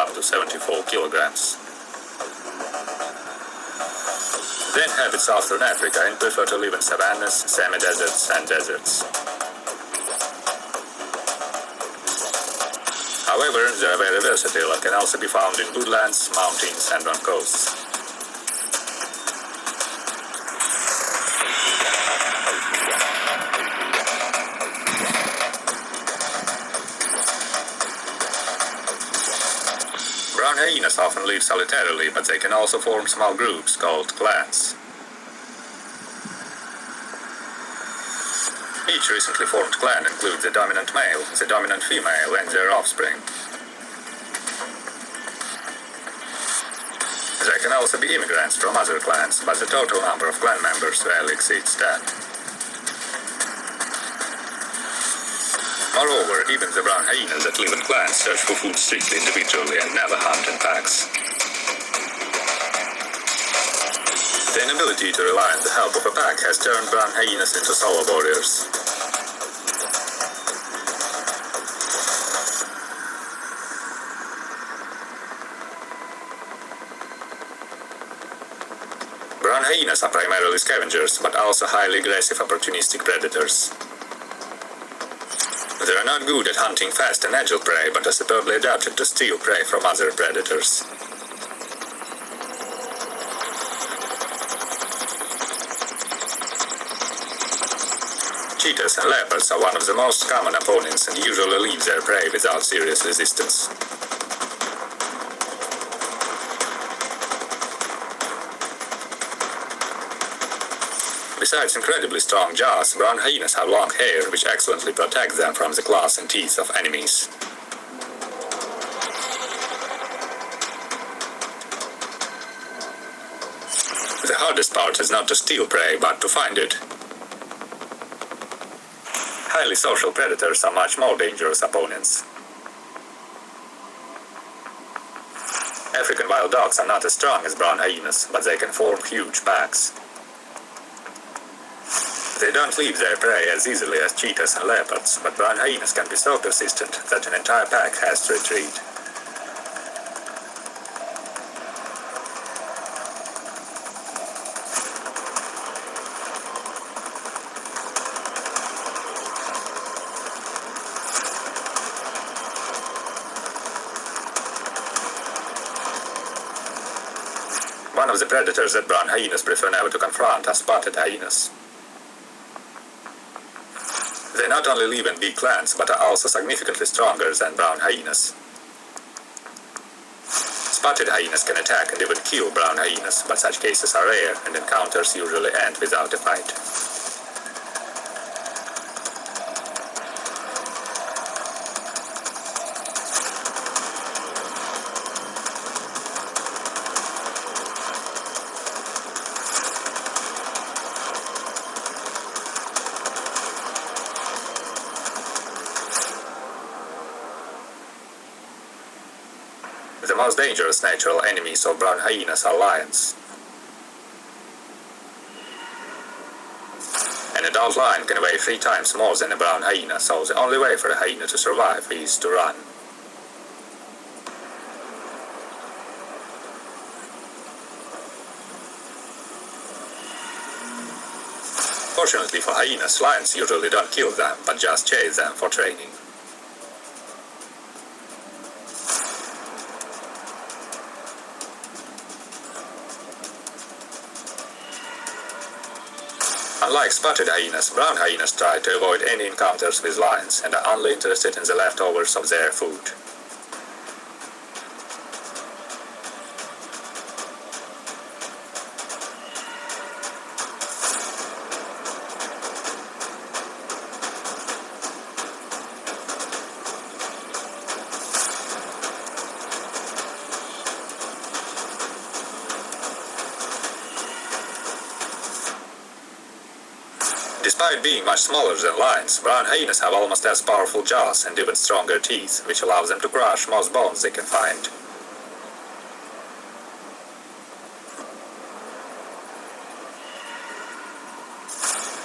up to 74 kilograms. They inhabit southern Africa and prefer to live in savannas, semi-deserts and deserts. However, they are very versatile and can also be found in woodlands, mountains and on coasts. Brown hyenas often live solitarily, but they can also form small groups called clans. Each recently formed clan includes the dominant male, the dominant female and their offspring. There can also be immigrants from other clans, but the total number of clan members rarely exceeds 10. Moreover, even the brown hyenas that live in clans search for food strictly individually and never hunt in packs. The inability to rely on the help of a pack has turned brown hyenas into solo warriors. Brown hyenas are primarily scavengers, but also highly aggressive opportunistic predators. They are not good at hunting fast and agile prey, but are superbly adapted to steal prey from other predators. Cheetahs and leopards are one of the most common opponents and usually leave their prey without serious resistance. Besides incredibly strong jaws, brown hyenas have long hair, which excellently protects them from the claws and teeth of enemies. The hardest part is not to steal prey, but to find it. Highly social predators are much more dangerous opponents. African wild dogs are not as strong as brown hyenas, but they can form huge packs. They don't leave their prey as easily as cheetahs and leopards, but brown hyenas can be so persistent that an entire pack has to retreat. One of the predators that brown hyenas prefer never to confront are spotted hyenas. They not only live in big clans, but are also significantly stronger than brown hyenas. Spotted hyenas can attack and even kill brown hyenas, but such cases are rare and encounters usually end without a fight. The most dangerous natural enemies of brown hyenas are lions. An adult lion can weigh 3 times more than a brown hyena, so the only way for a hyena to survive is to run. Fortunately for hyenas, lions usually don't kill them, but just chase them for training. Unlike spotted hyenas, brown hyenas try to avoid any encounters with lions and are only interested in the leftovers of their food. Despite being much smaller than lions, brown hyenas have almost as powerful jaws and even stronger teeth, which allows them to crush most bones they can find.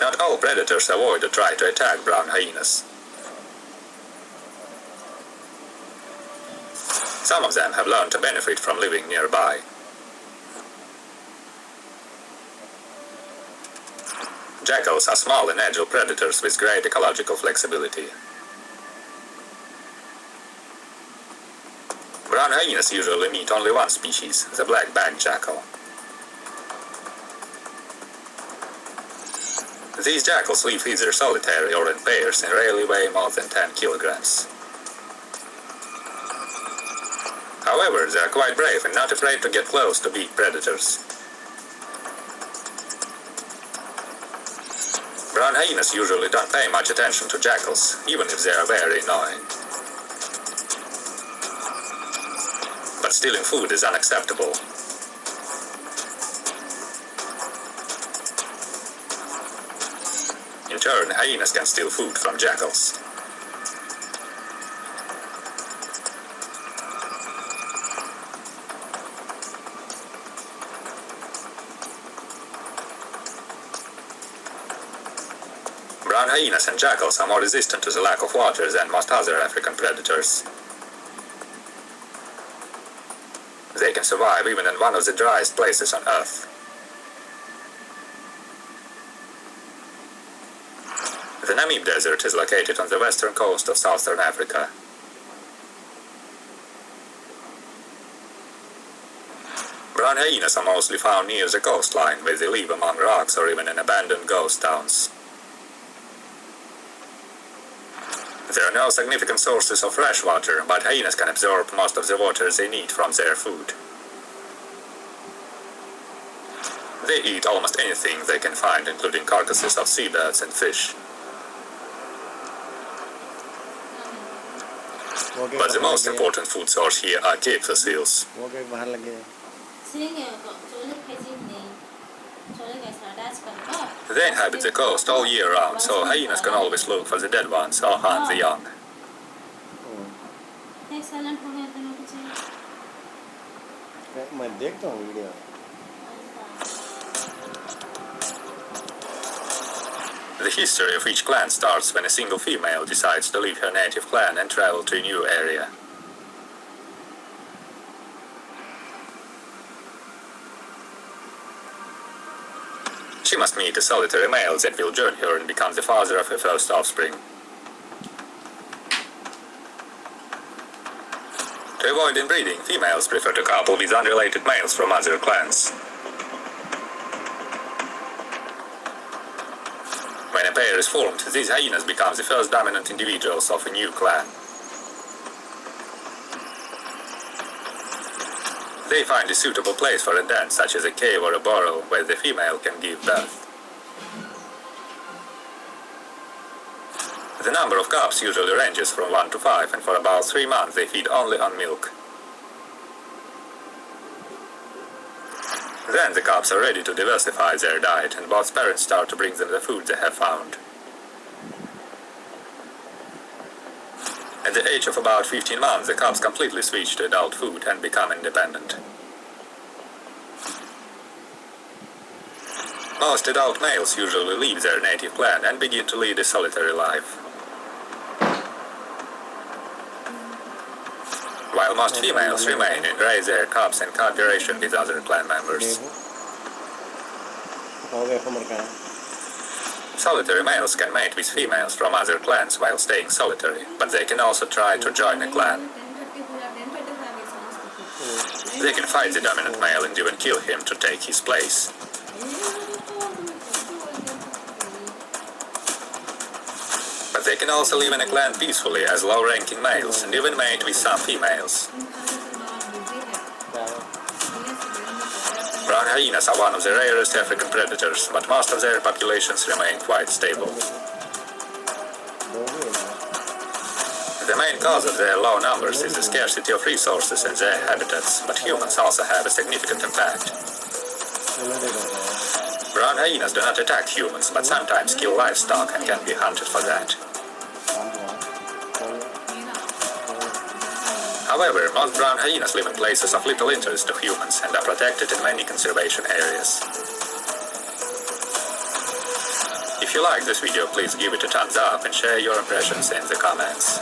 Not all predators avoid or try to attack brown hyenas. Some of them have learned to benefit from living nearby. Jackals are small and agile predators with great ecological flexibility. Brown hyenas usually meet only one species, the black-backed jackal. These jackals live either solitary or in pairs and rarely weigh more than 10 kilograms. However, they are quite brave and not afraid to get close to big predators. Brown hyenas usually don't pay much attention to jackals, even if they are very annoying. But stealing food is unacceptable. In turn, hyenas can steal food from jackals. Brown hyenas and jackals are more resistant to the lack of water than most other African predators. They can survive even in one of the driest places on Earth. The Namib Desert is located on the western coast of southern Africa. Brown hyenas are mostly found near the coastline, where they live among rocks or even in abandoned ghost towns. There are no significant sources of fresh water, but hyenas can absorb most of the water they need from their food. They eat almost anything they can find, including carcasses of seabirds and fish. But the most important food source here are cave fossils. They inhabit the coast all year round, so hyenas can always look for the dead ones or hunt the young. The history of each clan starts when a single female decides to leave her native clan and travel to a new area. She must meet a solitary male that will join her and become the father of her first offspring. To avoid inbreeding, females prefer to couple with unrelated males from other clans. When a pair is formed, these hyenas become the first dominant individuals of a new clan. They find a suitable place for a den, such as a cave or a burrow, where the female can give birth. The number of cubs usually ranges from 1 to 5, and for about 3 months they feed only on milk. Then the cubs are ready to diversify their diet, and both parents start to bring them the food they have found. At the age of about 15 months, the cubs completely switch to adult food and become independent. Most adult males usually leave their native clan and begin to lead a solitary life. While most females remain and raise their cubs in cooperation with other clan members. Solitary males can mate with females from other clans while staying solitary, but they can also try to join a clan. They can fight the dominant male and even kill him to take his place. But they can also live in a clan peacefully as low-ranking males and even mate with some females. Brown hyenas are one of the rarest African predators, but most of their populations remain quite stable. The main cause of their low numbers is the scarcity of resources in their habitats, but humans also have a significant impact. Brown hyenas do not attack humans, but sometimes kill livestock and can be hunted for that. However, most brown hyenas live in places of little interest to humans and are protected in many conservation areas. If you like this video, please give it a thumbs up and share your impressions in the comments.